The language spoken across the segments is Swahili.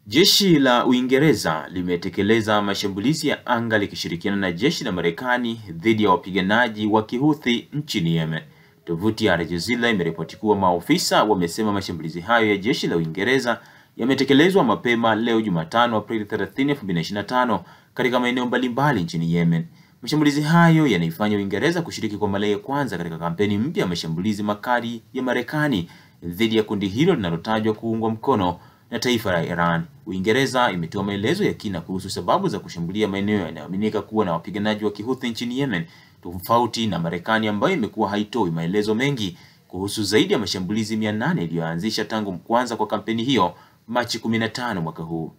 Jeshi la Uingereza limetekeleza mashambulizi ya anga likishirikiana na jeshi la Marekani dhidi ya wapiganaji wa Kihouthi nchini Yemen. Tovuti ya Al Jazeera imeripoti kuwa maofisa wamesema mashambulizi hayo ya jeshi la Uingereza yametekelezwa mapema leo Jumatano Aprili 30, 2025 katika maeneo mbalimbali nchini Yemen. Mashambulizi hayo yanaifanya Uingereza kushiriki kwa mara ya kwanza katika kampeni mpya ya mashambulizi makali ya Marekani dhidi ya kundi hilo linalotajwa kuungwa mkono na taifa la Iran. Uingereza imetoa maelezo ya kina kuhusu sababu za kushambulia maeneo yanayoaminika kuwa na wapiganaji wa Kihouthi nchini Yemen, tofauti na Marekani ambayo imekuwa haitoi maelezo mengi kuhusu zaidi ya mashambulizi 800 iliyoanzisha tangu kuanza kwa kampeni hiyo Machi 15 mwaka huu.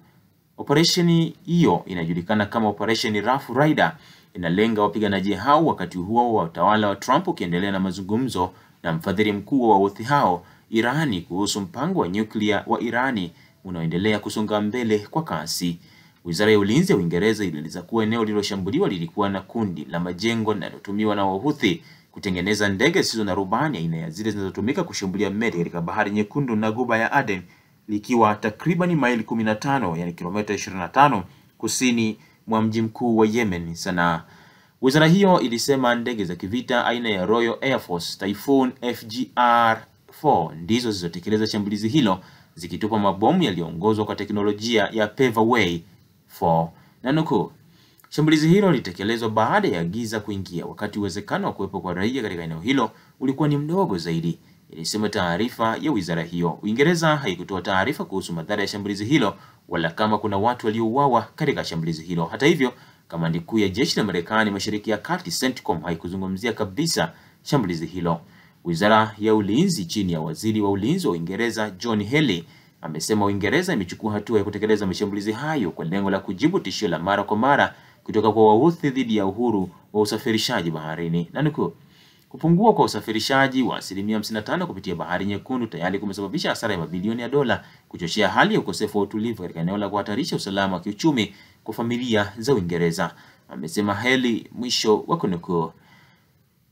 Operesheni hiyo inajulikana kama Operation Rough Rider, inalenga wapiganaji hao wakati huo wa utawala wa Trump ukiendelea na mazungumzo na mfadhili mkuu wa Houthi hao Irani kuhusu mpango wa nyuklia wa Irani unaoendelea kusonga mbele kwa kasi. Wizara ya Ulinzi ya Uingereza ilieleza kuwa eneo lililoshambuliwa lilikuwa na kundi la majengo linalotumiwa na Wahouthi kutengeneza ndege zisizo na rubani aina ya zile zinazotumika kushambulia meli katika Bahari Nyekundu na Ghuba ya Aden, likiwa takriban maili 15, yani kilomita 25 kusini mwa mji mkuu wa Yemen, Sanaa. Wizara hiyo ilisema ndege za kivita aina ya Royal Air Force Typhoon FGR-4 ndizo zilizotekeleza shambulizi hilo, zikitupa mabomu yaliyoongozwa kwa teknolojia ya Paveway 4. Nanukuu, shambulizi hilo lilitekelezwa baada ya giza kuingia, wakati uwezekano wa kuwepo kwa raia katika eneo hilo ulikuwa ni mdogo zaidi, ilisema taarifa ya wizara hiyo. Uingereza haikutoa taarifa kuhusu madhara ya shambulizi hilo wala kama kuna watu waliouawa katika shambulizi hilo. Hata hivyo, kamandi kuu ya jeshi la Marekani Mashariki ya Kati CENTCOM haikuzungumzia kabisa shambulizi hilo. Wizara ya Ulinzi chini ya Waziri wa Ulinzi wa Uingereza John Healey amesema Uingereza imechukua hatua ya kutekeleza mashambulizi hayo kwa lengo la kujibu tishio la mara kwa mara kutoka kwa Wahouthi dhidi ya uhuru wa usafirishaji baharini. Nanukuu, kupungua kwa usafirishaji wa 55% kupitia Bahari Nyekundu tayari kumesababisha hasara ya mabilioni ya dola, kuchochea hali ya ukosefu wa utulivu katika eneo la kuhatarisha usalama wa kiuchumi kwa familia za Uingereza, amesema Healey, mwisho wa kunukuu.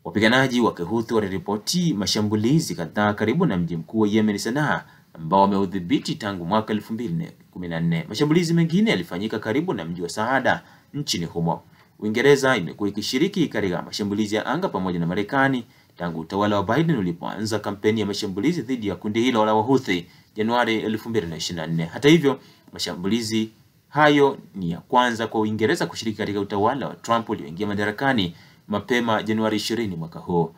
Wapiganaji wa Kihouthi waliripoti mashambulizi kadhaa karibu na mji mkuu wa Yemen, Sanaa, ambao wameudhibiti tangu mwaka 2014. Mashambulizi mengine yalifanyika karibu na mji wa Saada nchini humo. Uingereza imekuwa ikishiriki katika mashambulizi ya anga pamoja na Marekani tangu utawala wa Biden ulipoanza kampeni ya mashambulizi dhidi ya kundi hilo la Wahouthi Januari 2024. Hata hivyo, mashambulizi hayo ni ya kwanza kwa Uingereza kushiriki katika utawala wa Trump ulioingia madarakani mapema Januari 20 mwaka huu.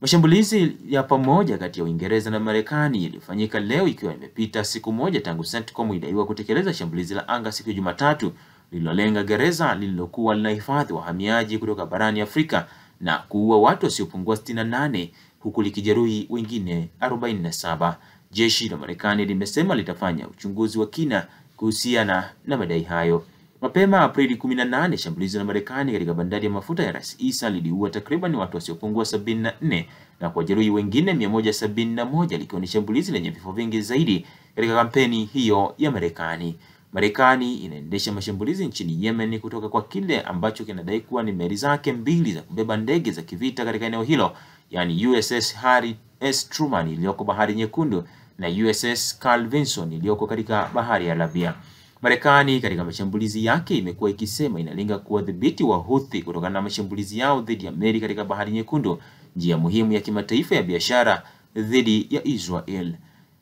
Mashambulizi ya pamoja kati ya Uingereza na Marekani yalifanyika leo ikiwa imepita siku moja tangu CENTCOM idaiwa kutekeleza shambulizi la anga siku ya Jumatatu lililolenga gereza lililokuwa linahifadhi wahamiaji kutoka barani Afrika na kuua watu wasiopungua 68 huku likijeruhi wengine 47. Jeshi la Marekani limesema litafanya uchunguzi wa kina kuhusiana na madai hayo. Mapema Aprili 18, shambulizi la Marekani katika bandari ya mafuta ya Ras Isa liliua takriban watu wasiopungua 74 na kujeruhi wengine 171, likiwa ni shambulizi lenye vifo vingi zaidi katika kampeni hiyo ya Marekani. Marekani inaendesha mashambulizi nchini Yemen kutoka kwa kile ambacho kinadai kuwa ni meli zake mbili za kubeba ndege za kivita katika eneo hilo, yani USS Harry S. Truman iliyoko Bahari Nyekundu na USS Carl Vinson iliyoko katika Bahari ya Arabia. Marekani katika mashambulizi yake imekuwa ikisema inalenga kuwadhibiti Wahouthi kutokana na mashambulizi yao dhidi ya meli katika Bahari Nyekundu, njia muhimu ya kimataifa ya biashara dhidi ya Israel.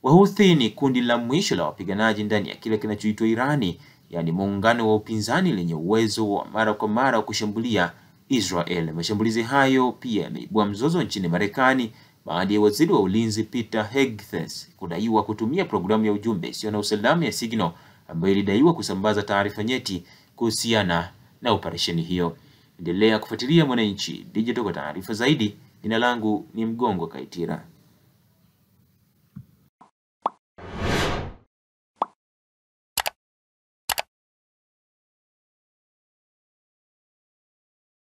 Wahouthi ni kundi la mwisho la wapiganaji ndani ya kile kinachoitwa Irani, yani muungano wa upinzani lenye uwezo wa mara kwa mara wa kushambulia Israel. Mashambulizi hayo pia yameibua mzozo nchini Marekani baada ya Waziri wa Ulinzi Peter Hegseth kudaiwa kutumia programu ya ujumbe isiyo na usalama ya Signal ambayo ilidaiwa kusambaza taarifa nyeti kuhusiana na operesheni hiyo. Endelea kufuatilia Mwananchi Digital kwa taarifa zaidi. Jina langu ni Mgongo Kaitira.